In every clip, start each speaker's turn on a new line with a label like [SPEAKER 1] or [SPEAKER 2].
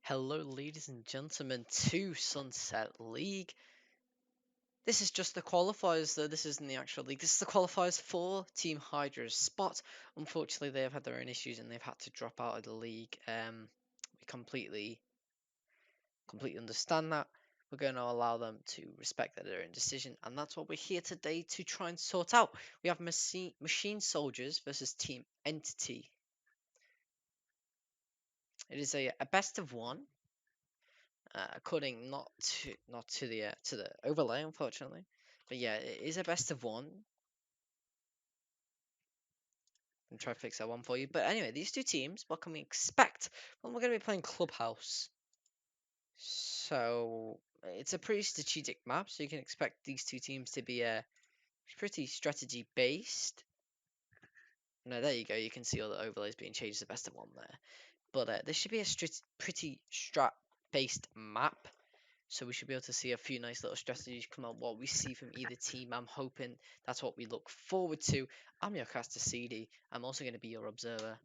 [SPEAKER 1] Hello, ladies and gentlemen, to Sunset League. This is just the qualifiers, though. This isn't the actual league. This is the qualifiers for Team Hydra's spot. Unfortunately, they have had their own issues and they've had to drop out of the league. We completely understand that. We're going to allow them to respect their own decision, and that's what we're here today to try and sort out. We have Machine Soldiers versus Team Entity. It is a best of one. According not to the overlay, unfortunately, but yeah, it is a best of one. I'm try to fix that one for you. But anyway, these two teams, what can we expect? Well, we're going to be playing Clubhouse, so it's a pretty strategic map. So you can expect these two teams to be pretty strategy based. No, there you go. You can see all the overlays being changed to best of one there. But this should be a pretty strat based map. So we should be able to see a few nice little strategies come out, what we see from either team. I'm hoping that's what we look forward to. I'm your caster CD. I'm also going to be your observer.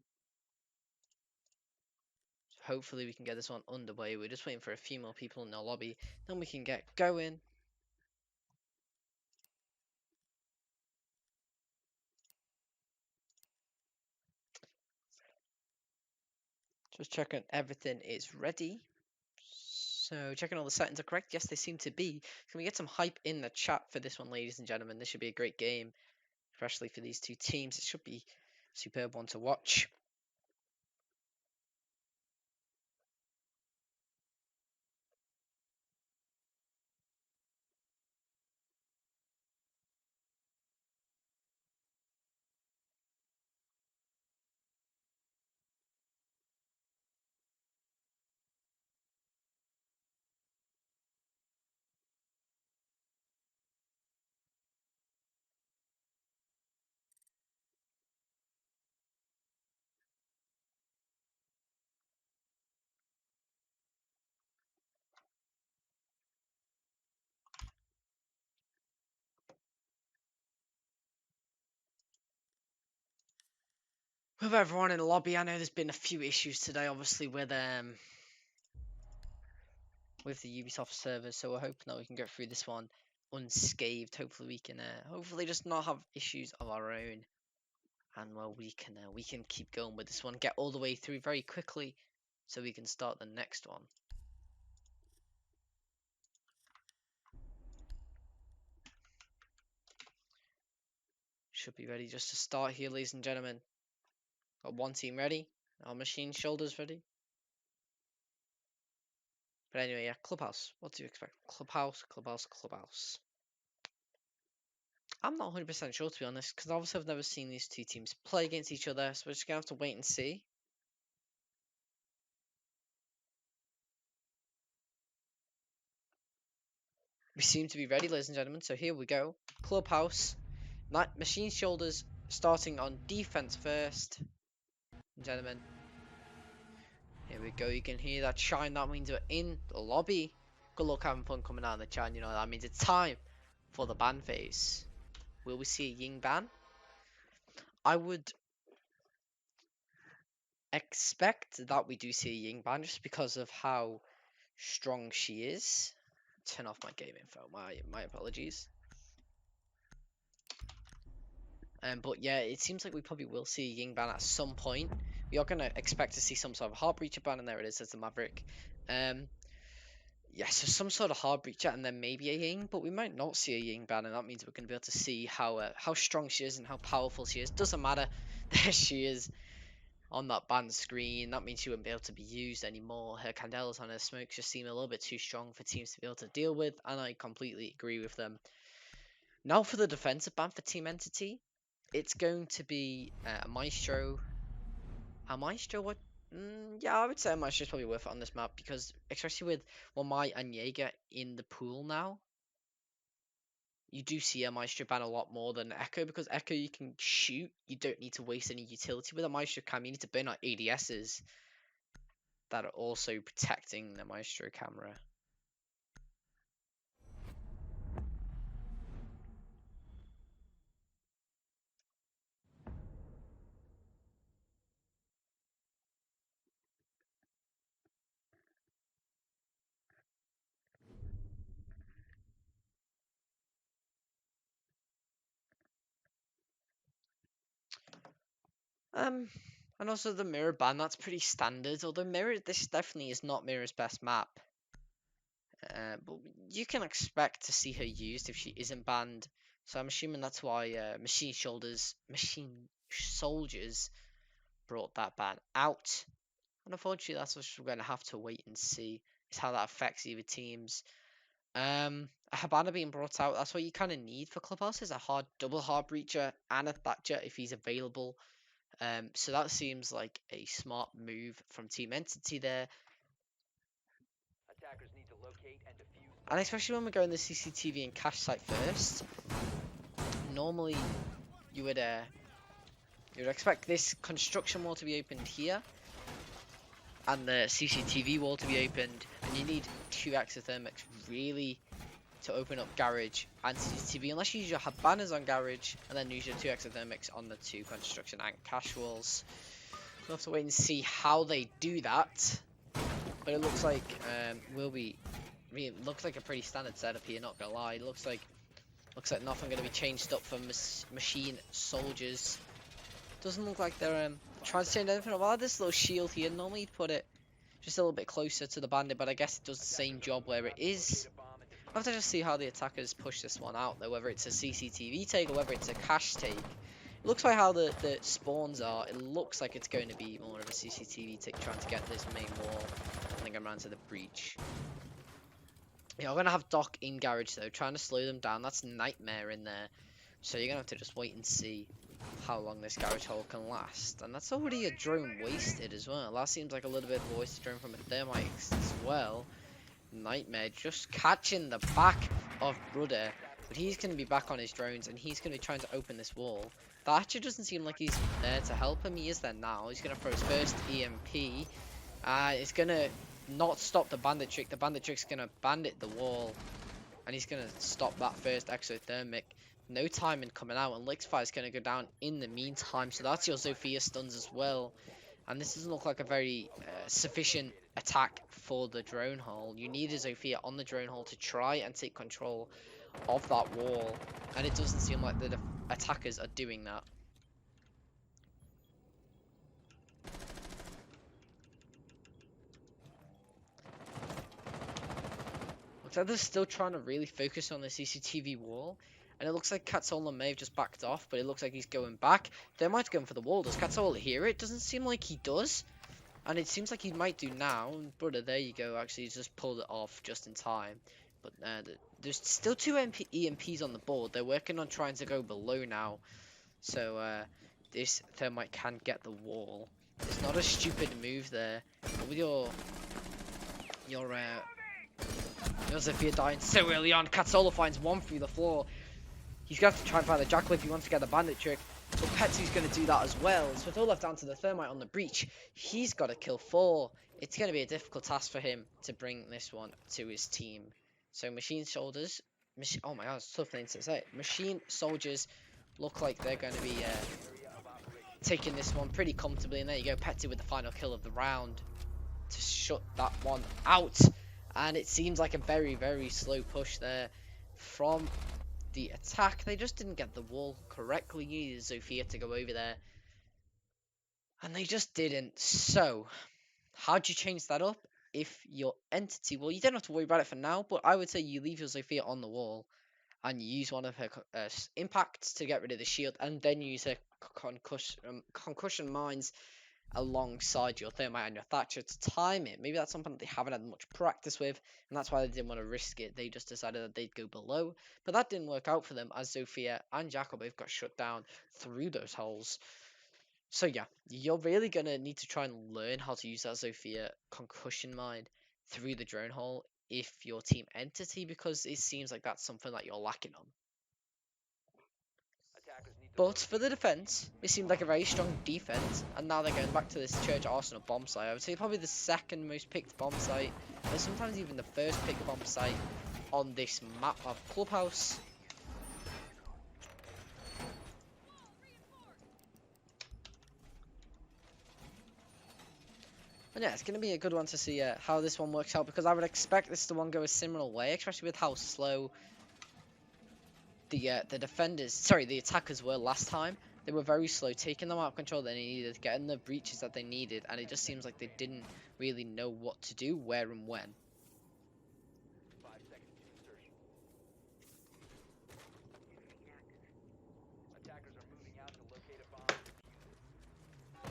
[SPEAKER 1] So hopefully we can get this one underway. We're just waiting for a few more people in the lobby. Then we can get going. Just checking everything is ready. So checking all the settings are correct. Yes, they seem to be. Can we get some hype in the chat for this one, ladies and gentlemen? This should be a great game, especially for these two teams. It should be a superb one to watch. With everyone in the lobby, I know there's been a few issues today, obviously with the Ubisoft servers, so we're hoping that we can get through this one unscathed. Hopefully we can hopefully just not have issues of our own, and well we can keep going with this one, get all the way through very quickly, so we can start the next one. Should be ready just to start here, ladies and gentlemen. Got one team ready, our machine shoulders ready. But anyway, yeah, Clubhouse. What do you expect? Clubhouse, Clubhouse, Clubhouse. I'm not 100% sure, to be honest, because obviously I've never seen these two teams play against each other, so we're just going to have to wait and see. We seem to be ready, ladies and gentlemen, so here we go. Clubhouse, Machine Shoulders starting on defense first. Gentlemen, here we go. You can hear that chime. That means we're in the lobby. Good luck having fun coming out of the chime. You know, that means it's time for the ban phase. Will we see a Ying ban? I would expect that we do see a Ying ban just because of how strong she is. Turn off my game info. My apologies. But yeah, it seems like we probably will see a Ying ban at some point. We are gonna expect to see some sort of hard breacher ban, and there it is, as the Maverick. Yeah, so some sort of hard breacher, and then maybe a Ying, but we might not see a Ying ban, and that means we're gonna be able to see how strong she is and how powerful she is. Doesn't matter. There she is on that ban screen. That means she wouldn't be able to be used anymore. Her candelas and her smokes just seem a little bit too strong for teams to be able to deal with, and I completely agree with them. Now for the defensive ban for Team Entity, it's going to be a Maestro. A Maestro, what? Yeah, I would say a Maestro is probably worth it on this map because, especially with Wamai and Jaeger in the pool now, you do see a Maestro ban a lot more than Echo because Echo you can shoot, you don't need to waste any utility. With a Maestro cam, you need to burn out ADSs that are also protecting the Maestro camera. And also the mirror ban, that's pretty standard. Although mirror, this definitely is not mirror's best map. But you can expect to see her used if she isn't banned. So I'm assuming that's why Machine Soldiers brought that ban out. And unfortunately, that's what we're going to have to wait and see is how that affects either teams. A Habana being brought out, that's what you kind of need for Clubhouse is a double hard breacher and a Thatcher if he's available. So that seems like a smart move from Team Entity there. And especially when we're going the CCTV and cache site first, normally you would expect this construction wall to be opened here and the CCTV wall to be opened, and you need 2 exothermics really to open up garage and CCTV, unless you use your banners on garage and then use your 2 exothermics on the 2 construction and cache walls. We'll have to wait and see how they do that, but it looks like it looks like a pretty standard setup here, not gonna lie. It looks like nothing gonna be changed up for Machine Soldiers. Doesn't look like they're trying to change anything. Well, this little shield here, normally you'd put it just a little bit closer to the bandit, but I guess it does the same job where it is. I'll have to just see how the attackers push this one out though, whether it's a CCTV take or whether it's a cache take. It looks like how the spawns are, it looks like it's going to be more of a CCTV take trying to get this main wall. I think I'm around to the breach. Yeah, we're going to have Doc in garage though, trying to slow them down. That's Nightmare in there. So you're going to have to just wait and see how long this garage hole can last. And that's already a drone wasted as well. That seems like a little bit of a wasted drone from a thermite as well. Nightmare just catching the back of Brother. But he's going to be back on his drones and he's going to be trying to open this wall. That actually doesn't seem like he's there to help him. He is there now. He's going to throw his first EMP. It's going to not stop the bandit trick. The bandit trick's going to bandit the wall. And he's going to stop that first exothermic. No timing coming out. And Lixifire's going to go down in the meantime. So that's your Zofia stuns as well. And this doesn't look like a very sufficient attack for the drone hole. You need a Zofia on the drone hole to try and take control of that wall. And it doesn't seem like the attackers are doing that. Looks like they're still trying to really focus on the CCTV wall. And it looks like Katsola may have just backed off, but it looks like he's going back. They might go for the wall. Does Katsola hear it? Doesn't seem like he does. And it seems like he might do now. Brother, there you go. Actually, he's just pulled it off just in time. But there's still 2 EMPs on the board. They're working on trying to go below now. So this thermite can get the wall. It's not a stupid move there. But with your Zofia dying so early on, Katsola finds one through the floor. He's going to have to try and find the jackal if he wants to get the bandit trick. But Petsu's going to do that as well. So it's all left down to the thermite on the breach. He's got to kill 4. It's going to be a difficult task for him to bring this one to his team. So Machine Soldiers. Oh my god, it's a tough thing to say. Machine Soldiers look like they're going to be taking this one pretty comfortably. And there you go, Petsu with the final kill of the round to shut that one out. And it seems like a very, very slow push there from the attack. They just didn't get the wall correctly. You needed Zofia to go over there. And they just didn't. So, how'd you change that up? If your entity, well, you don't have to worry about it for now, but I would say you leave your Zofia on the wall and you use one of her impacts to get rid of the shield, and then use her concussion mines alongside your thermite and your Thatcher to time it. Maybe that's something that they haven't had much practice with, and that's why they didn't want to risk it. They just decided that they'd go below, but that didn't work out for them as Zofia and Jackal both got shut down through those holes. So yeah, you're really gonna need to try and learn how to use that Zofia concussion mine through the drone hole if your team entity, because it seems like that's something that you're lacking on. But for the defense, it seemed like a very strong defense, and now they're going back to this Church Arsenal bomb site. I would say probably the second most picked bomb site, and sometimes even the first picked bomb site on this map of Clubhouse. And yeah, it's going to be a good one to see how this one works out, because I would expect this to one go a similar way, especially with how slow the attackers were last time. They were very slow, taking them out of control that they needed, getting the breaches that they needed, and it just seems like they didn't really know what to do, where and when.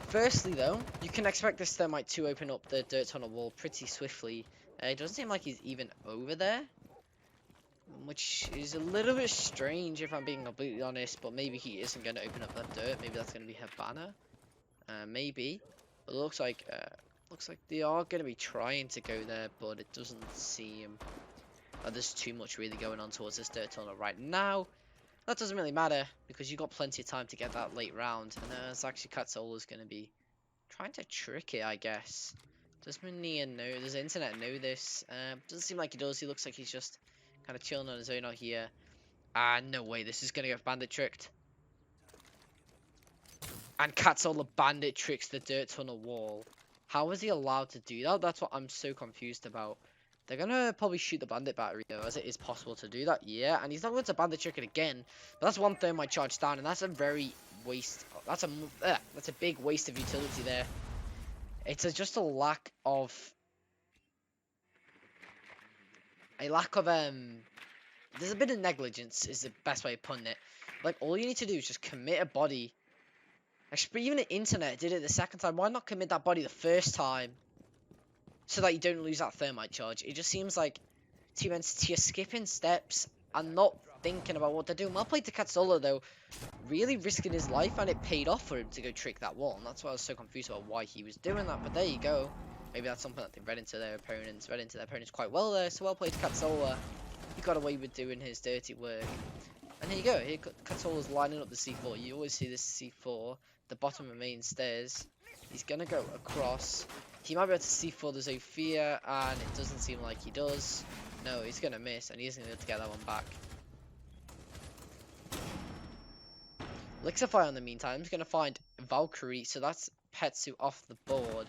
[SPEAKER 1] Firstly, though, you can expect this thermite to open up the dirt tunnel wall pretty swiftly. It doesn't seem like he's even over there, which is a little bit strange if I'm being completely honest, but maybe he isn't going to open up that dirt. Maybe that's going to be her banner. Maybe. But it looks like they are going to be trying to go there, but it doesn't seem like there's too much really going on towards this dirt tunnel right now. That doesn't really matter because you got plenty of time to get that late round, and there's actually Katsola's going to be trying to trick it, I guess. Does Mania know? Does the internet know this? Doesn't seem like he does. He looks like he's just kind of chilling on his own out here. No way, this is going to get bandit tricked. And Katsola bandit tricks the dirt tunnel wall. How was he allowed to do that? That's what I'm so confused about. They're going to probably shoot the bandit battery though, as it is possible to do that. Yeah, and he's not going to bandit trick it again. But that's one thermite charge down, and that's a very waste. That's a big waste of utility there. It's just a lack of there's a bit of negligence is the best way of putting it. Like, all you need to do is just commit a body. Actually, even the internet did it the second time. Why not commit that body the first time so that you don't lose that thermite charge? It just seems like Team Entity are skipping steps and not thinking about what they're doing. Well played to Katsola though, really risking his life, and it paid off for him to go trick that wall, and that's why I was so confused about why he was doing that. But there you go. Maybe that's something that they read into their opponents quite well there. So well played to Katsola. He got away with doing his dirty work. And here you go. Here Katsola's lining up the C4. You always see this C4, the bottom of main stairs. He's gonna go across. He might be able to C4 the Zofia, and it doesn't seem like he does. No, he's gonna miss, and he isn't able to get that one back. Lixify, in the meantime, is going to find Valkyrie, so that's Petsu off the board.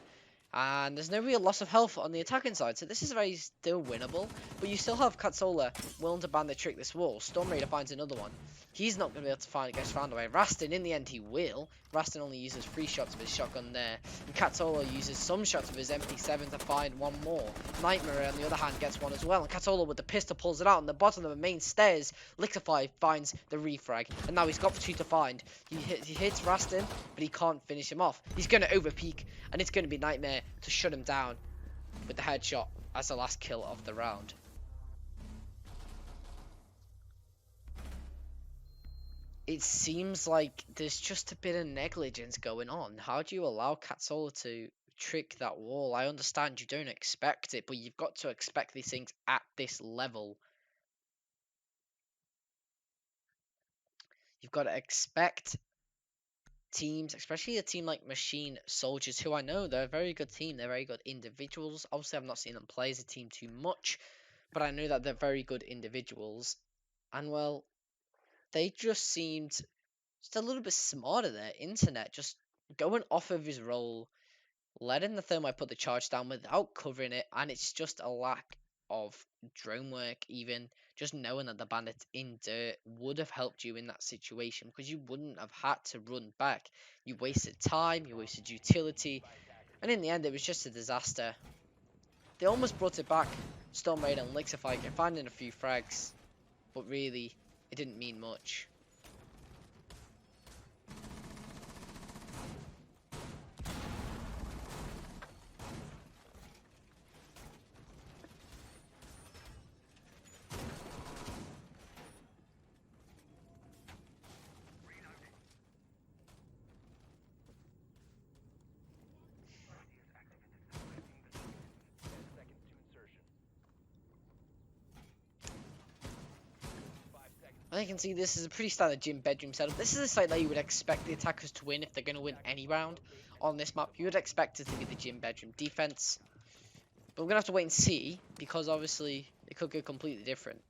[SPEAKER 1] And there's no real loss of health on the attacking side, so this is very still winnable. But you still have Katsola willing to bandit trick this wall. Storm Raider finds another one. He's not going to be able to find it, gets found away. Rastin, in the end, he will. Rastin only uses 3 shots of his shotgun there. And Katsola uses some shots of his MP7 to find one more. Nightmare, on the other hand, gets one as well. And Katsola with the pistol pulls it out on the bottom of the main stairs. Lixify finds the refrag. And now he's got 2 to find. He hits Rastin, but he can't finish him off. He's going to overpeak, and it's going to be Nightmare to shut him down with the headshot as the last kill of the round. It seems like there's just a bit of negligence going on. How do you allow Katsola to trick that wall? I understand you don't expect it, but you've got to expect these things at this level. You've got to expect teams, especially a team like Machine Soldiers, who I know they're a very good team. They're very good individuals. Obviously, I've not seen them play as a team too much, but I know that they're very good individuals. And well, they just seemed just a little bit smarter there. Internet just going off of his role, letting the thermite put the charge down without covering it, and it's just a lack of drone work. Even just knowing that the bandit's in dirt would have helped you in that situation, because you wouldn't have had to run back. You wasted time, you wasted utility, and in the end it was just a disaster. They almost brought it back, Storm Raider and Lixify finding a few frags, but really it didn't mean much. I can see this is a pretty standard gym bedroom setup. This is a site that you would expect the attackers to win if they're going to win any round on this map. You would expect it to be the gym bedroom defense. But we're going to have to wait and see, because obviously it could go completely different.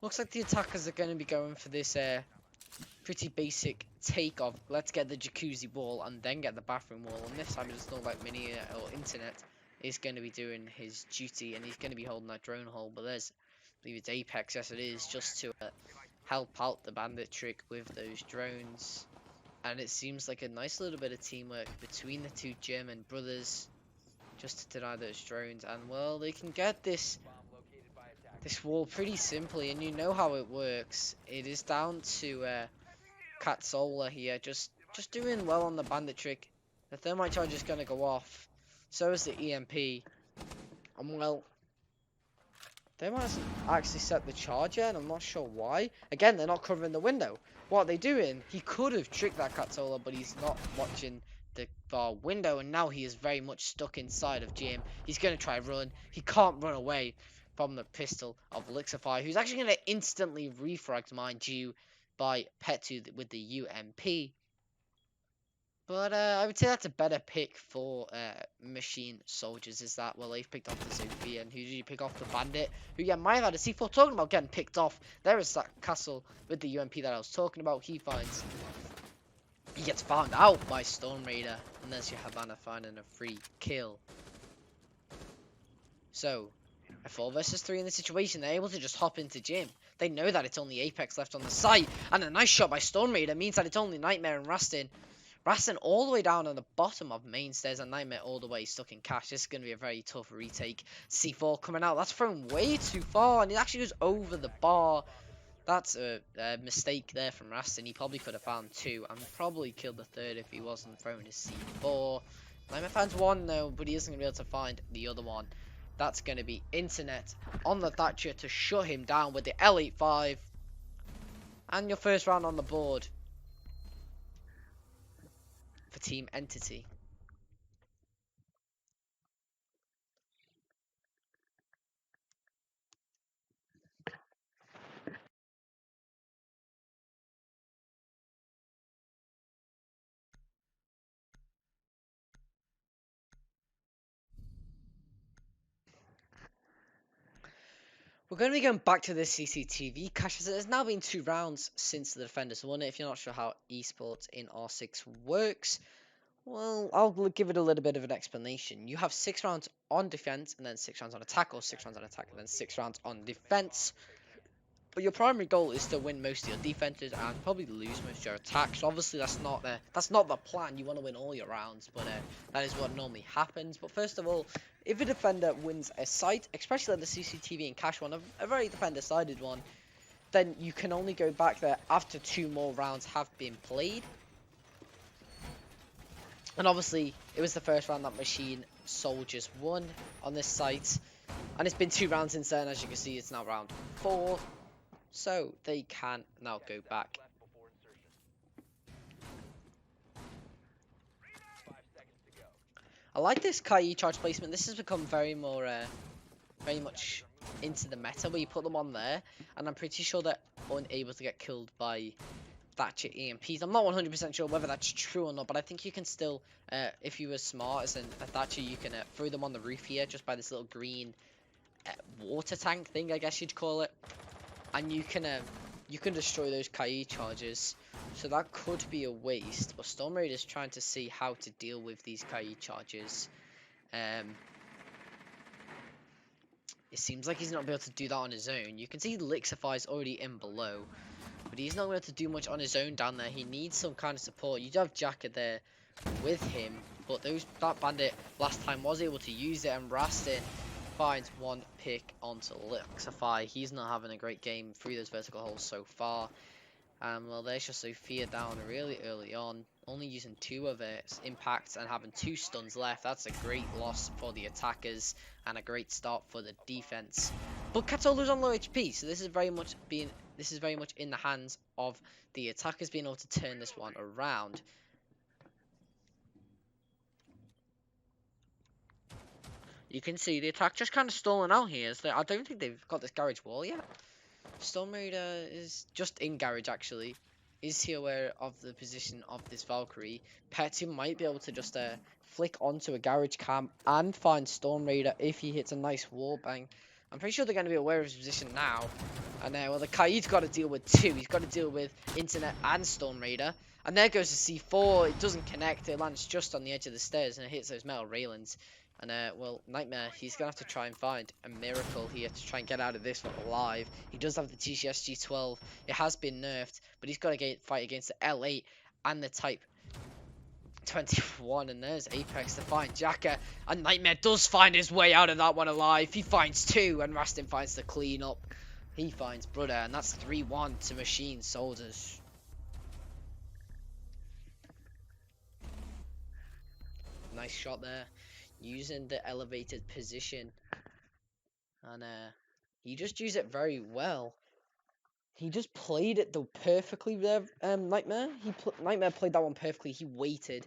[SPEAKER 1] Looks like the attackers are going to be going for this pretty basic take of let's get the jacuzzi wall and then get the bathroom wall. On this time it doesn't look like mini or internet is going to be doing his duty, and he's going to be holding that drone hole. But there's, I believe it's Apex, yes it is, just to help out the bandit trick with those drones. And it seems like a nice little bit of teamwork between the two German brothers, just to deny those drones. And well, they can get this wall pretty simply, and you know how it works. It is down to Katzola here, just doing well on the bandit trick. The thermite charge is going to go off, so is the EMP. And well, thermite hasn't actually set the charge yet, and I'm not sure why. Again, they're not covering the window. What are they doing? He could have tricked that Katzola, but he's not watching the far window, and now he is very much stuck inside of Jim. He's going to try run. He can't run away from the pistol of Elixify, who's actually going to instantly refrag, mind you, by Petu with the UMP. But I would say that's a better pick for machine soldiers, is that, well, they've picked off the Sophia, and who did you pick off? The bandit, who, yeah, might have had a C4. Talking about getting picked off, there is that castle with the UMP that I was talking about. He gets found out by Storm Raider, and there's your Havana finding a free kill. So, a 4 versus 3 in the situation. They're able to just hop into Jim. They know that it's only Apex left on the site, and a nice shot by Storm Raider means that it's only Nightmare and Rastin. Rastin all the way down on the bottom of main stairs, and Nightmare all the way stuck in cash. This is going to be a very tough retake. C4 coming out. That's thrown way too far, and it actually goes over the bar. That's a mistake there from Rastin. He probably could have found 2 and probably killed the 3rd if he wasn't throwing his C4. Nightmare finds 1 though, but he isn't going to be able to find the other one. That's going to be Internet on the Thatcher to shut him down with the L85. And your first round on the board for Team Entity. We're going to be going back to this CCTV cache, as it has now been 2 rounds since the defenders won it. If you're not sure how esports in R6 works, well, I'll give it a little bit of an explanation. You have 6 rounds on defense, and then 6 rounds on attack, or 6 rounds on attack, and then 6 rounds on defense. But your primary goal is to win most of your defenses and probably lose most of your attacks. So obviously, that's not the plan. You want to win all your rounds, but that is what normally happens. But first of all, if a defender wins a site, especially like the CCTV and cache one, a very defender-sided one, then you can only go back there after 2 more rounds have been played. And obviously, it was the first round that Machine Soldiers won on this site. And it's been 2 rounds since then. As you can see, it's now round 4. So they can now go back. I like this Kai charge placement. This has become very much into the meta, where you put them on there, and I'm pretty sure they're unable to get killed by Thatcher EMPs. I'm not 100% sure whether that's true or not, but I think you can still, if you were smart as a Thatcher, you can throw them on the roof here just by this little green water tank thing, I guess you'd call it, and you can destroy those Kai charges. So that could be a waste, but Storm Raid is trying to see how to deal with these Kai charges. It seems like he's not able to do that on his own. You can see Elixify is already in below, but he's not able to do much on his own down there. He needs some kind of support. You do have Jacket there with him, but that bandit last time was able to use it, and Rastin finds 1 pick onto Elixify. He's not having a great game through those vertical holes so far. Well, there's just Sophia down really early on, only using 2 of its impacts and having 2 stuns left. That's a great loss for the attackers and a great start for the defense. But Katola's on low HP, so this is very much in the hands of the attackers being able to turn this one around. You can see the attack just kind of stalling out here. So I don't think they've got this garage wall yet. Storm Raider is just in garage, actually. Is he aware of the position of this Valkyrie? Petu might be able to just flick onto a garage cam and find Storm Raider if he hits a nice wall bang. I'm pretty sure they're going to be aware of his position now. And well, the Kai's got to deal with 2. He's got to deal with Internet and Storm Raider. And there goes the C4. It doesn't connect. It lands just on the edge of the stairs and it hits those metal railings. And well, Nightmare, he's gonna have to try and find a miracle here to try and get out of this one alive. He does have the TGS G12. It has been nerfed, but he's got to fight against the L8 and the Type 21. And there's Apex to find Jacka. And Nightmare does find his way out of that one alive. He finds 2, and Rastin finds the cleanup. He finds Brother, and that's 3-1 to Machine Soldiers. Nice shot there, using the elevated position, and he just used it very well. He just played it though perfectly there, Nightmare. Nightmare played that one perfectly. He waited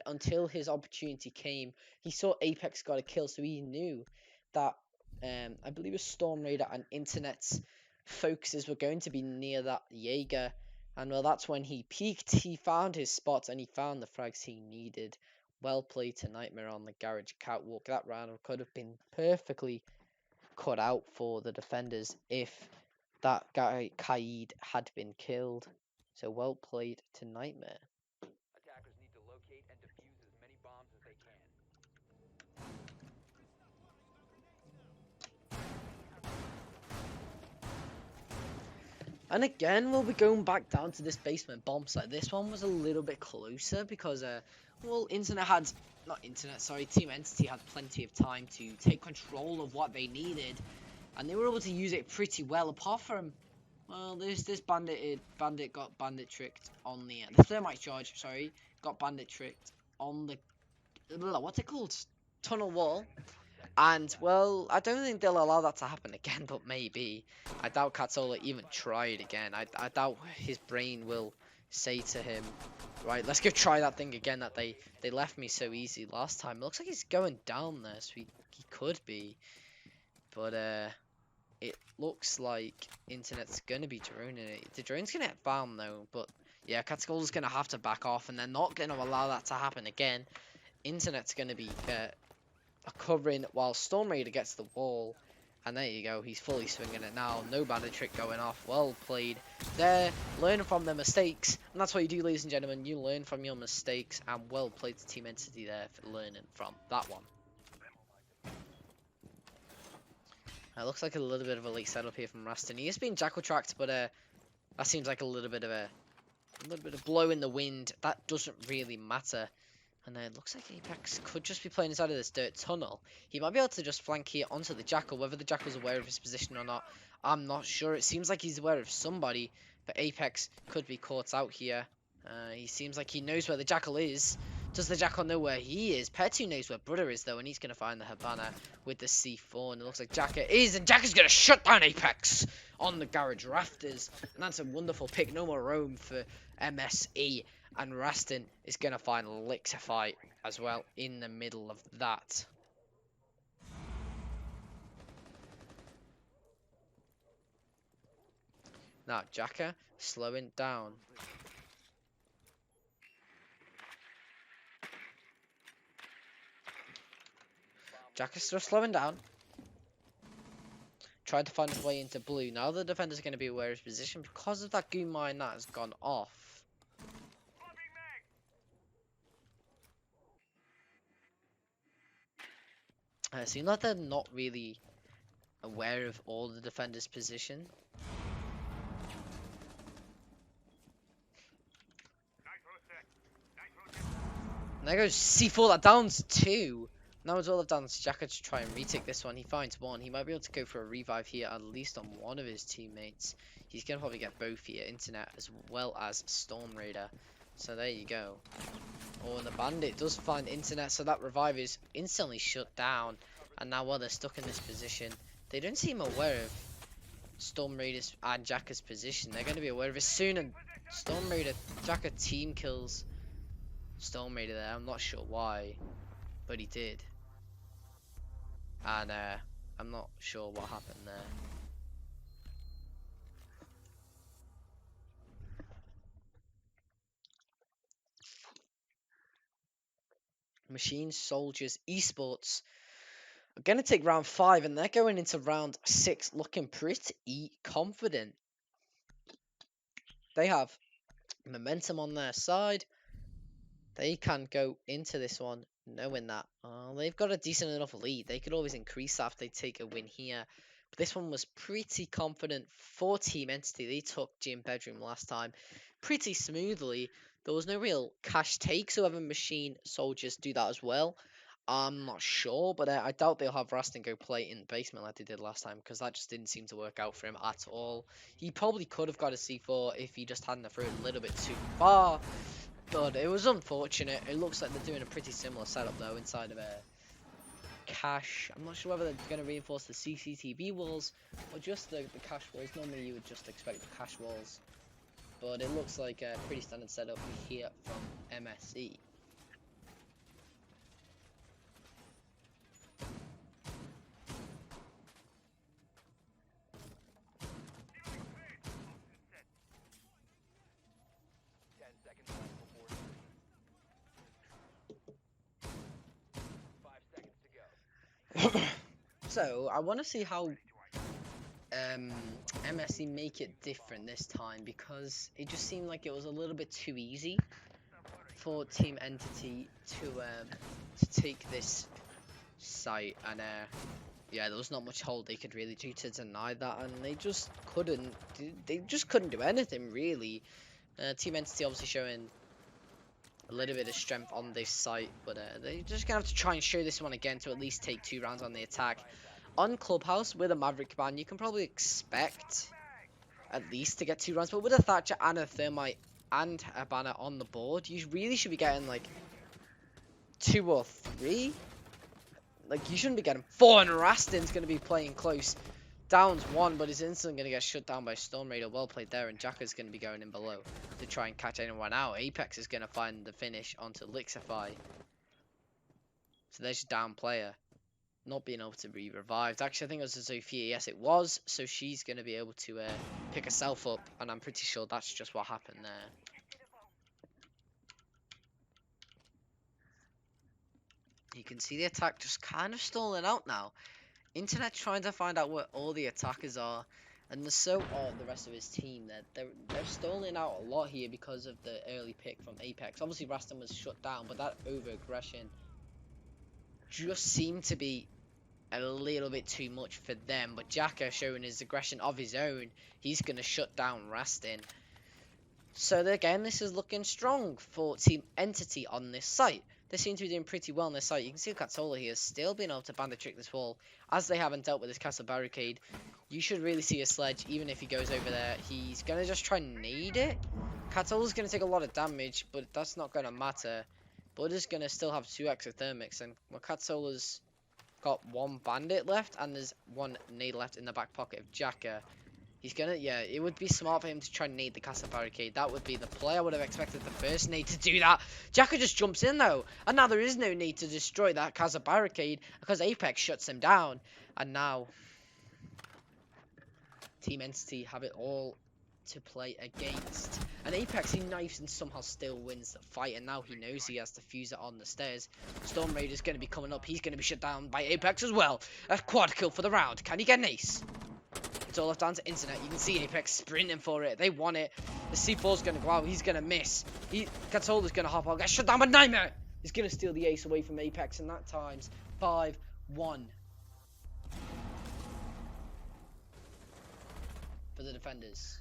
[SPEAKER 1] until his opportunity came. He saw Apex got a kill, so he knew that I believe it was Storm Raider and Internet's focuses were going to be near that Jaeger. And well, that's when he peeked. He found his spots and he found the frags he needed. Well played to Nightmare on the garage catwalk. That round could have been perfectly cut out for the defenders if that guy Kaid had been killed. So well played to Nightmare.
[SPEAKER 2] Attackers need to locate and defuse as many bombs as they can.
[SPEAKER 1] And again, we'll be going back down to this basement bomb site. This one was a little bit closer because, well, Team Entity had plenty of time to take control of what they needed, and they were able to use it pretty well. Apart from, well, this bandit got bandit tricked on the thermite charge. Sorry, got bandit tricked on the what's it called, tunnel wall. And, well, I don't think they'll allow that to happen again, but maybe. I doubt Katsola even tried again. I doubt his brain will say to him, right, let's go try that thing again that they left me so easy last time. It looks like he's going down there, so he could be. But, it looks like Internet's going to be droning it. The drone's going to get found, though, but, yeah, Katsola's going to have to back off, and they're not going to allow that to happen again. Internet's going to be covering while Storm Raider gets the wall, and there you go, he's fully swinging it now. No bandit trick going off. Well played there, learning from their mistakes, and that's what you do, ladies and gentlemen. You learn from your mistakes, and well played to Team Entity there for learning from that one. It looks like a little bit of a late setup here from Rastin. He is being jackal tracked, but that seems like a little bit of blow in the wind. That doesn't really matter. And then it looks like Apex could just be playing inside of this dirt tunnel. He might be able to just flank here onto the Jackal. Whether the Jackal's aware of his position or not, I'm not sure. It seems like he's aware of somebody, but Apex could be caught out here. He seems like he knows where the Jackal is. Does the Jackal know where he is? Petu knows where Brother is, though, and he's going to find the Habana with the C4. And it looks like Jacka is, and Jacka's going to shut down Apex on the garage rafters. And that's a wonderful pick. No more roam for MSE. And Rastin is going to find Lixify as well in the middle of that. Now, Jacka slowing down. Jacka's still slowing down. Tried to find his way into blue. Now the defender's going to be aware of his position because of that goon mine that has gone off. It seems like they're not really aware of all the defender's position. And there goes C4, that downs 2. Now it's all of downs Jacka to try and retake this one. He finds 1. He might be able to go for a revive here, at least on one of his teammates. He's going to probably get both here, Internet as well as Storm Raider. So there you go. Oh, and the bandit does find Internet, so that revive is instantly shut down. And now while they're stuck in this position, they don't seem aware of Storm Raider's and Jacka's position. They're going to be aware of it soon, and Storm Raider, Jacka team kills Storm Raider there. I'm not sure why, but he did. And I'm not sure what happened there. Machine Soldiers Esports are going to take round 5, and they're going into round 6 looking pretty confident. They have momentum on their side. They can go into this one knowing that they've got a decent enough lead. They could always increase that if they take a win here. But this one was pretty confident for Team Entity. They took Gym Bedroom last time pretty smoothly. There was no real cash takes. Whoever Machine Soldiers do that as well. I'm not sure, but I doubt they'll have Rastin go play in the basement like they did last time, because that just didn't seem to work out for him at all. He probably could have got a C4 if he just hadn't thrown a little bit too far. But it was unfortunate. It looks like they're doing a pretty similar setup though inside of a cache. I'm not sure whether they're going to reinforce the CCTV walls or just the cache walls. Normally you would just expect the cache walls, but it looks like a pretty standard setup here from MSE. So I want to see how MSC make it different this time, because it just seemed like it was a little bit too easy for Team Entity to take this site, and yeah, there was not much hold they could really do to deny that, and they just couldn't do anything really. Team Entity obviously showing a little bit of strength on this site, but they're just gonna have to try and show this one again to at least take 2 rounds on the attack. On Clubhouse with a Maverick ban, you can probably expect at least to get 2 rounds, but with a Thatcher and a Thermite and a banner on the board, you really should be getting like 2 or 3. Like, you shouldn't be getting 4, and Rastin's going to be playing close. Down's 1, but he's instantly going to get shut down by Storm Raider. Well played there, and Jacka's going to be going in below to try and catch anyone out. Apex is going to find the finish onto Lixify. So there's your down player. Not being able to be revived. Actually, I think it was a Zofia. Yes, it was. So she's going to be able to pick herself up, and I'm pretty sure that's just what happened there. You can see the attack just kind of stalling out now. Internet trying to find out where all the attackers are, and so are the rest of his team. They're stalling out a lot here because of the early pick from Apex. Obviously, Rastan was shut down, but that over-aggression just seemed to be a little bit too much for them. But Jacka showing his aggression of his own, he's going to shut down Rastin. So again, this is looking strong for Team Entity on this site. They seem to be doing pretty well on this site. You can see Katsola here still being able to bandit trick this wall, as they haven't dealt with this castle barricade. You should really see a sledge, even if he goes over there. He's going to just try and nade it. Katsola's going to take a lot of damage, but that's not going to matter. Bud is going to still have 2 exothermics, and well, Katsola's got 1 bandit left, and there's 1 nade left in the back pocket of Jacka. He's gonna, yeah, it would be smart for him to try and nade the castle barricade. That would be the play. I would have expected the first nade to do that. Jacka just jumps in though, and now there is no need to destroy that castle barricade because Apex shuts him down. And now Team Entity have it all to play against. And Apex, he knifes and somehow still wins the fight, and now he knows he has to fuse it on the stairs. Storm Raider's going to be coming up. He's going to be shut down by Apex as well. A quad kill for the round. Can he get an ace? It's all left down to Internet. You can see Apex sprinting for it. They want it. The C4's going to go out. He's going to miss. Katsola's going to hop out. Get shut down by Nightmare. He's going to steal the ace away from Apex, and that time's 5-1. For the defenders.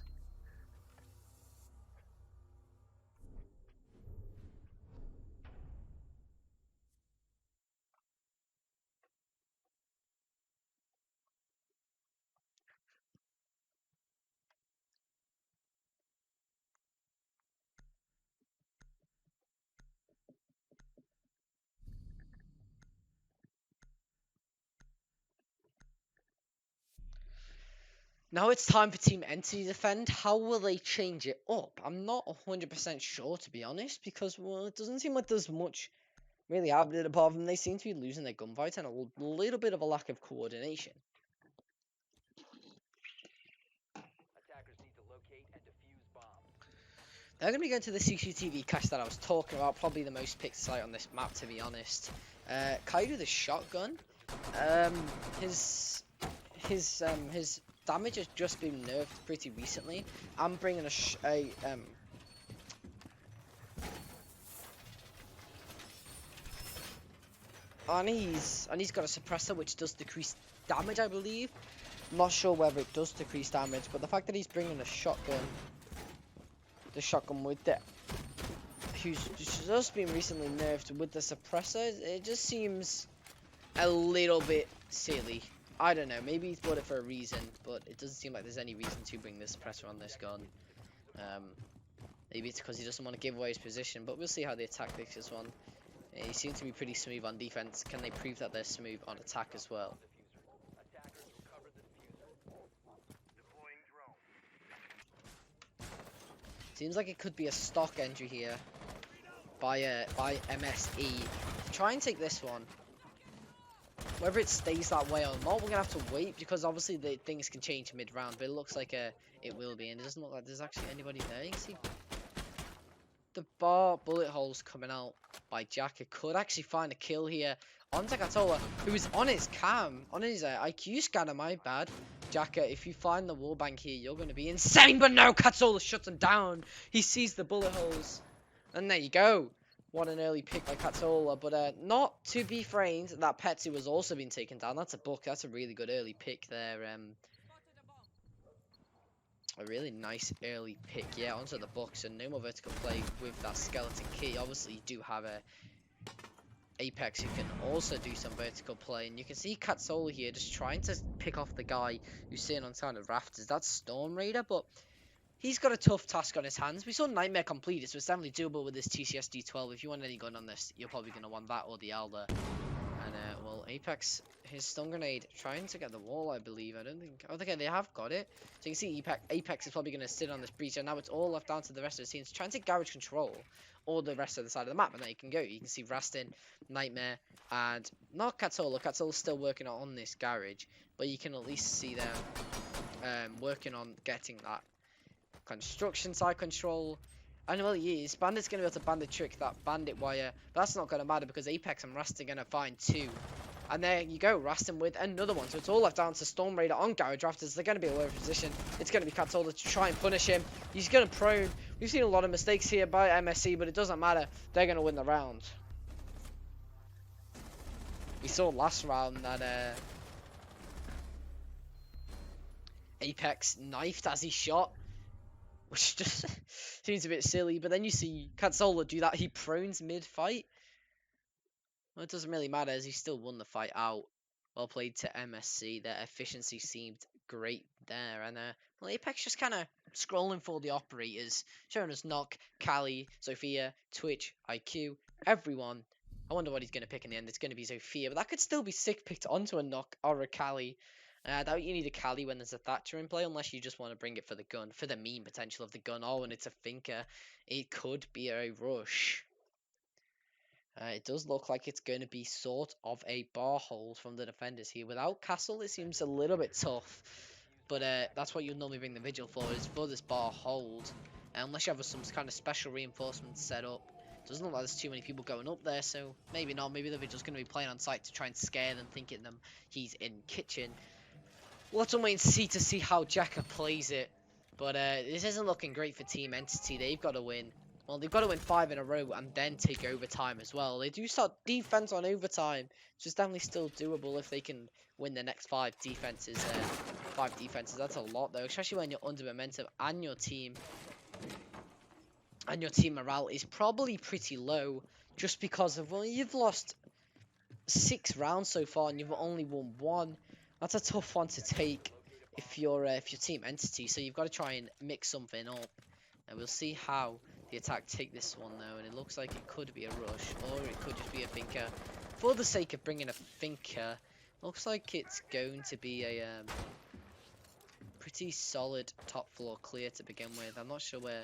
[SPEAKER 1] Now it's time for Team Entity to defend. How will they change it up? I'm not 100% sure, to be honest, because, well, it doesn't seem like there's much really happening apart from they seem to be losing their gunfight and a little bit of a lack of coordination.
[SPEAKER 2] Attackers need to locate and defuse bombs.
[SPEAKER 1] They're going to be going to the CCTV cache that I was talking about, probably the most picked site on this map, to be honest. Kaido the shotgun, his damage has just been nerfed pretty recently. I'm bringing And he's got a suppressor which does decrease damage, I believe. I'm not sure whether it does decrease damage, but the fact that he's bringing a shotgun, the shotgun with the who's just been recently nerfed with the suppressor, it just seems a little bit silly. I don't know, maybe he's bought it for a reason, but it doesn't seem like there's any reason to bring this suppressor on this gun. Maybe it's because he doesn't want to give away his position, but we'll see how the attack takes this one. He seems to be pretty smooth on defense. Can they prove that they're smooth on attack as well? Seems like it could be a stock entry here by MSE. Try and take this one. Whether it stays that way or not, we're gonna have to wait because obviously the things can change mid-round. But it looks like it will be, and it doesn't look like there's actually anybody there. You can see the bar bullet holes coming out by Jack. It could actually find a kill here on Takatoa, who is on his cam, on his IQ scanner, my bad. Jacka, if you find the wallbang here, you're going to be insane, but no, Katsola shuts him down. He sees the bullet holes, and there you go. What an early pick by Katsola, but not to be framed, that Petsu has also been taken down. That's a book, that's a really good early pick there. A really nice early pick, yeah, onto the box, and no more vertical play with that skeleton key. Obviously, you do have a Apex who can also do some vertical play, and you can see Katsola here just trying to pick off the guy who's sitting on top of rafters. That's Storm Raider, but he's got a tough task on his hands. We saw Nightmare complete it, so it's definitely doable with this TCS D12. If you want any gun on this, you're probably going to want that or the Elder. And, well, Apex, his stun grenade, trying to get the wall, I believe. I don't think... Oh, okay, they have got it. So you can see Apex is probably going to sit on this breach, and now it's all left down to the rest of the team. So trying to take garage control or the rest of the side of the map, and there you can go. You can see Rastin, Nightmare, and not Katsola. Katsola's still working on this garage, but you can at least see them working on getting that construction side control. And well, yes, Bandit's going to be able to bandit trick that bandit wire, but that's not going to matter because Apex and Rastin are going to find two. And there you go, Rastin with another one. So it's all left down to Storm Raider on Garage Rafters. They're going to be all over position. It's going to be Katsola to try and punish him. He's going to prone. We've seen a lot of mistakes here by MSC, but it doesn't matter. They're going to win the round. We saw last round that Apex knifed as he shot, which just seems a bit silly. But then you see Katsola do that. He prones mid-fight. Well, it doesn't really matter as he still won the fight out. Well played to MSC. Their efficiency seemed great there. And well, Apex just kind of scrolling for the operators, showing us Knock, Kali, Sophia, Twitch, IQ, everyone. I wonder what he's going to pick in the end. It's going to be Sophia, but that could still be sick picked onto a Knock or a Kali. I doubt you need a Kali when there's a Thatcher in play, unless you just want to bring it for the gun, for the meme potential of the gun, or when it's a Finker. It could be a rush. It does look like it's going to be sort of a bar hold from the defenders here. Without Castle, it seems a little bit tough. But that's what you'd normally bring the Vigil for, is for this bar hold. Unless you have some kind of special reinforcements set up. Doesn't look like there's too many people going up there, so maybe not. Maybe the Vigil's going to be playing on site to try and scare them, thinking them he's in kitchen. We'll have to wait and see how Jacka plays it. But this isn't looking great for Team Entity. They've got to win. Well, they've got to win 5 in a row and then take overtime as well. They do start defense on overtime, which is definitely still doable if they can win the next 5 defenses. 5 defenses, that's a lot though, especially when you're under momentum and your team morale is probably pretty low, just because of, well, you've lost 6 rounds so far and you've only won 1. That's a tough one to take if you're Team Entity. So you've got to try and mix something up, and we'll see how the attack take this one though. And it looks like it could be a rush, or it could just be a Finker. For the sake of bringing a Finker, looks like it's going to be a pretty solid top floor clear to begin with. I'm not sure where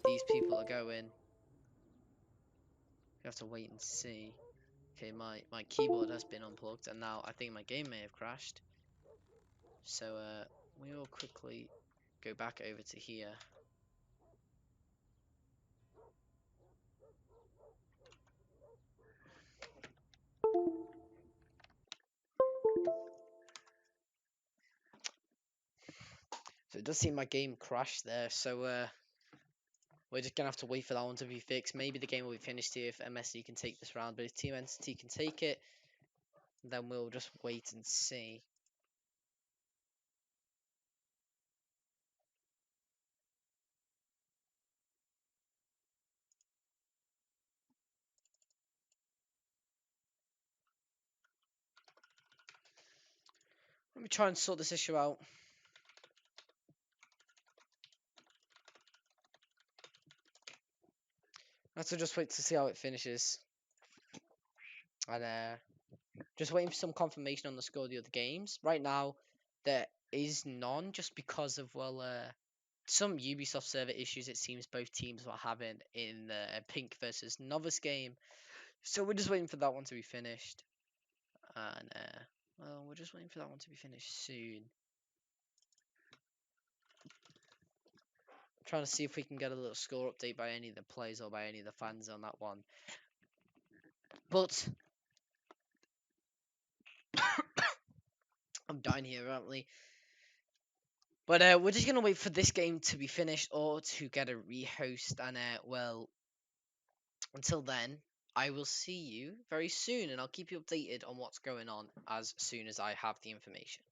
[SPEAKER 1] these people are going. We have to wait and see. Okay, my keyboard has been unplugged, and now I think my game may have crashed. So we will quickly go back over to here. So it does seem my game crashed there, so we're just gonna have to wait for that one to be fixed. Maybe the game will be finished here if MSC can take this round, but if Team Entity can take it, Then we'll just wait and see. Let me try and sort this issue out. I have to just wait to see how it finishes. And just waiting for some confirmation on the score of the other games. Right now, there is none, just because of some Ubisoft server issues. It seems both teams were having in the Pink versus Novice game. So we're just waiting for that one to be finished. And well, we're just waiting for that one to be finished soon. Trying to see if we can get a little score update by any of the players or by any of the fans on that one. But I'm dying here, apparently. But we're just gonna wait for this game to be finished or to get a rehost. And well, until then, I will see you very soon, and I'll keep you updated on what's going on as soon as I have the information.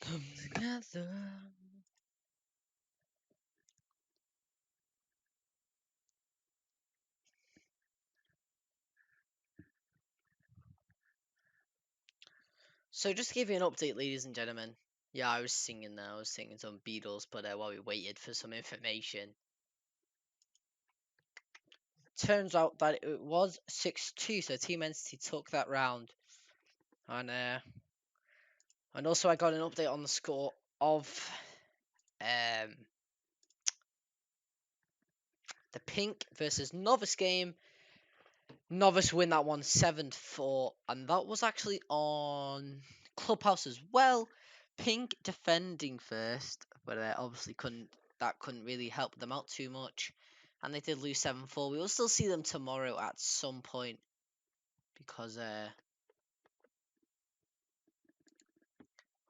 [SPEAKER 1] Come together. So just to give you an update, ladies and gentlemen. Yeah, I was singing there. I was singing some Beatles, but while we waited for some information, turns out that it was 6-2. So Team Entity took that round, and also I got an update on the score of um the Pink versus Novice game. Novice win that one 7-4, and that was actually on Clubhouse as well. Pink defending first, but obviously couldn't really help them out too much, and they did lose 7-4. We will still see them tomorrow at some point because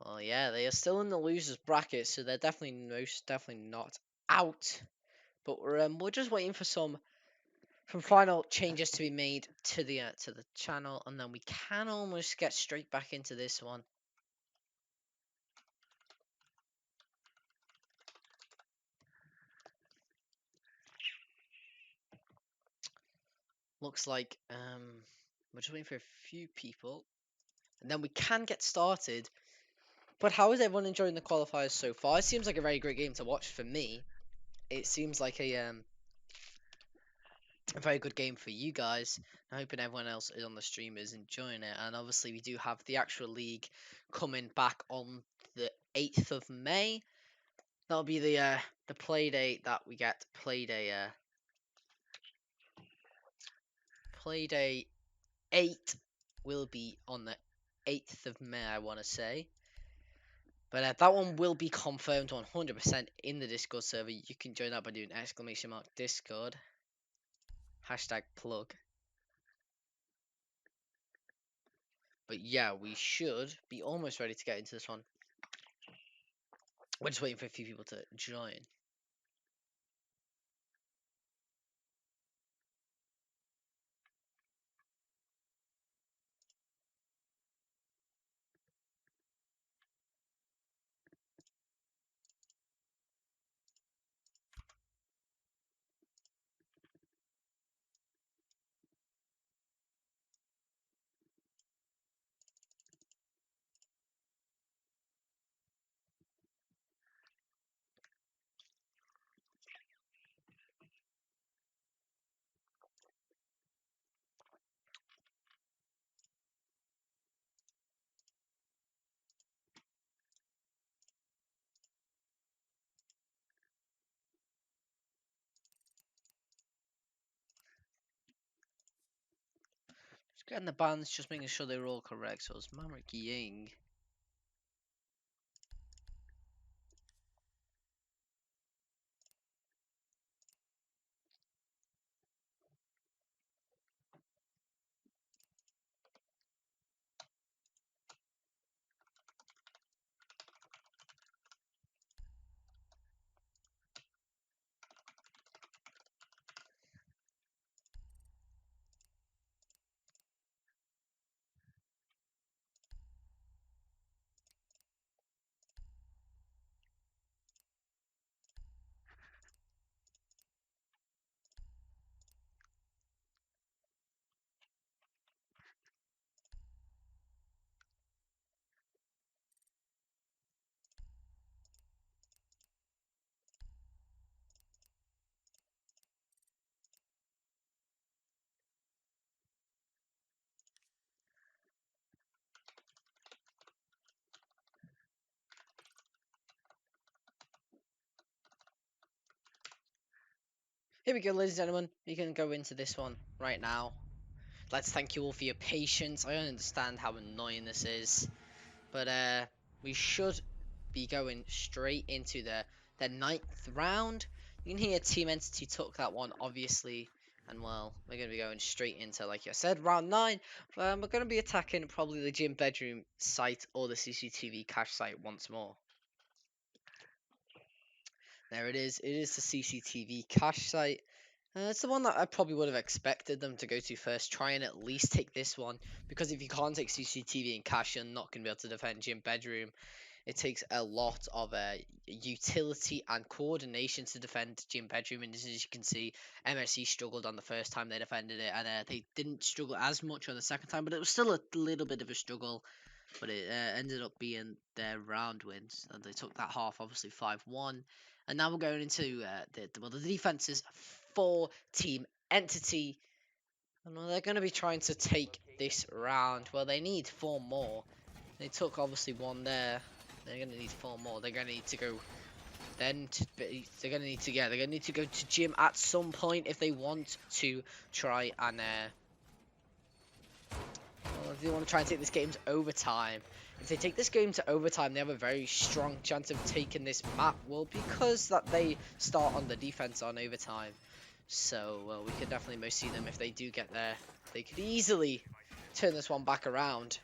[SPEAKER 1] well, yeah, they are still in the losers bracket, so they're definitely most definitely not out. But we're just waiting for some final changes to be made to the channel, and then we can almost get straight back into this one. Looks like we're just waiting for a few people, and then we can get started. But how is everyone enjoying the qualifiers so far? It seems like a very great game to watch for me. It seems like a very good game for you guys. I'm hoping everyone else on the stream is enjoying it. And obviously, we do have the actual league coming back on the 8th of May. That'll be the play date that we get. Play day 8 will be on the 8th of May, I want to say. But that one will be confirmed 100% in the Discord server. You can join that by doing !Discord. Hashtag plug. But yeah, we should be almost ready to get into this one. We're just waiting for a few people to join. Just getting the bands, just making sure they're all correct. So it's Mamrick Ying. Here we go, ladies and gentlemen. We can go into this one right now. Let's thank you all for your patience. I understand how annoying this is. But we should be going straight into the 9th round. You can hear Team Entity took that one, obviously. And well, we're going to be going straight into, like I said, round 9. We're going to be attacking probably the gym bedroom site or the CCTV cache site once more. There it is. It is the CCTV cache site. It's the one that I probably would have expected them to go to first. Try and at least take this one. Because if you can't take CCTV and cache, you're not going to be able to defend gym bedroom. It takes a lot of utility and coordination to defend gym bedroom, and as you can see, MSC struggled on the first time they defended it, and they didn't struggle as much on the second time, but it was still a little bit of a struggle. But it ended up being their round wins, and they took that half, obviously 5-1. And now we're going into the defenses for Team Entity. And well, they're going to be trying to take this round. Well, they need 4 more. They took obviously 1 there. They're gonna need 4 more. They're gonna need to go. They're gonna need to they're gonna need to go to gym at some point if they want to try and well, if they want to try and take this game to overtime. If they take this game to overtime, they have a very strong chance of taking this map. Well, because that they start on the defense on overtime, so well, we could definitely most see them if they do get there. They could easily turn this one back around.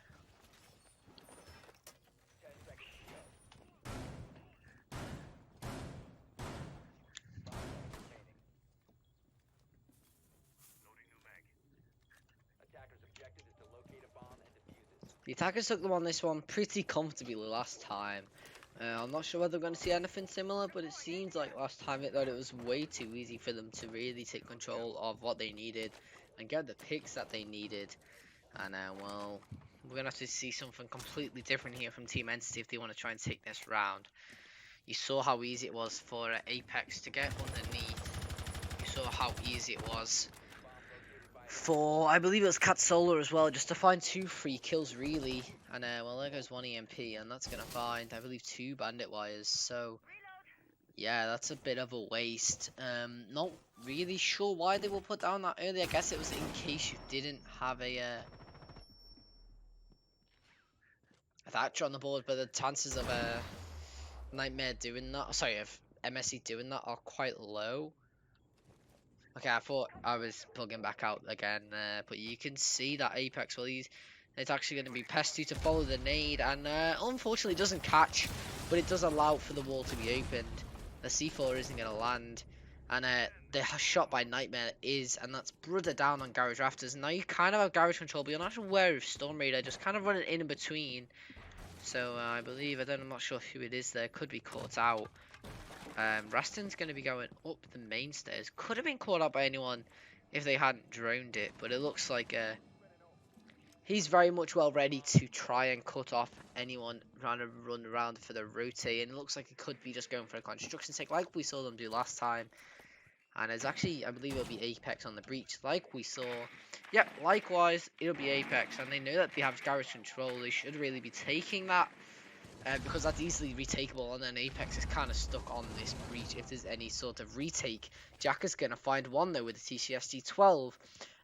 [SPEAKER 1] The attackers took them on this one pretty comfortably last time. I'm not sure whether we're going to see anything similar, but it seems like last time it was way too easy for them to really take control of what they needed and get the picks that they needed. And well, we're gonna have to see something completely different here from Team Entity if they want to try and take this round. You saw how easy it was for Apex to get underneath. You saw how easy it was for, I believe it was Cat Solar as well, just to find 2 free kills really. And well, there goes 1 EMP, and that's gonna find, I believe, 2 bandit wires. So yeah, that's a bit of a waste. Not really sure why they were put down that early. I guess it was in case you didn't have a Thatcher on the board, but the chances of Nightmare doing that, sorry, of MSC doing that are quite low. Okay, I thought I was plugging back out again, but you can see that Apex, well, it's actually going to be Pesty to follow the nade, and unfortunately doesn't catch, but it does allow for the wall to be opened. The C4 isn't going to land, and the shot by Nightmare is, and that's brother down on Garage Rafters. Now you kind of have Garage Control, but you're not aware of Storm Raider, just kind of running in between. So I believe, I'm not sure who it is there, could be caught out. Raston's going to be going up the main stairs. Could have been caught out by anyone if they hadn't droned it, but it looks like he's very much well ready to try and cut off anyone trying to run around for the rotate, and it looks like he could be just going for a construction take like we saw them do last time. And it's actually, I believe it'll be Apex on the breach like we saw. Yep, likewise, it'll be Apex, and they know that they have garage control. They should really be taking that. Because that's easily retakeable, and then Apex is kind of stuck on this breach if there's any sort of retake. Jack is going to find one though with the TCSG-12.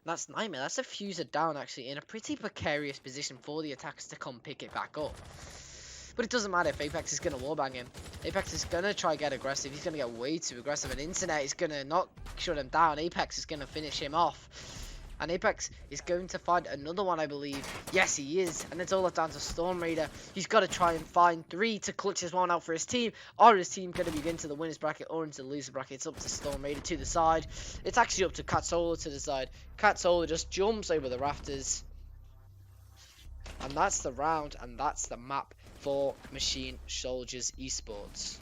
[SPEAKER 1] That's Nightmare. That's a fuser down actually in a pretty precarious position for the attackers to come pick it back up. But it doesn't matter if Apex is going to wallbang him. Apex is going to try and get aggressive. He's going to get way too aggressive, and Internet is going to not shut him down. Apex is going to finish him off. And Apex is going to find another one, I believe. Yes, he is. And it's all down to Storm Raider. He's got to try and find 3 to clutch this one out for his team. Or his team going to be into the winners bracket or into the loser bracket. It's up to Storm Raider to the side. It's actually up to Cat Solar to the side. Cat Solar just jumps over the rafters. And that's the round. And that's the map for Machine Soldiers Esports.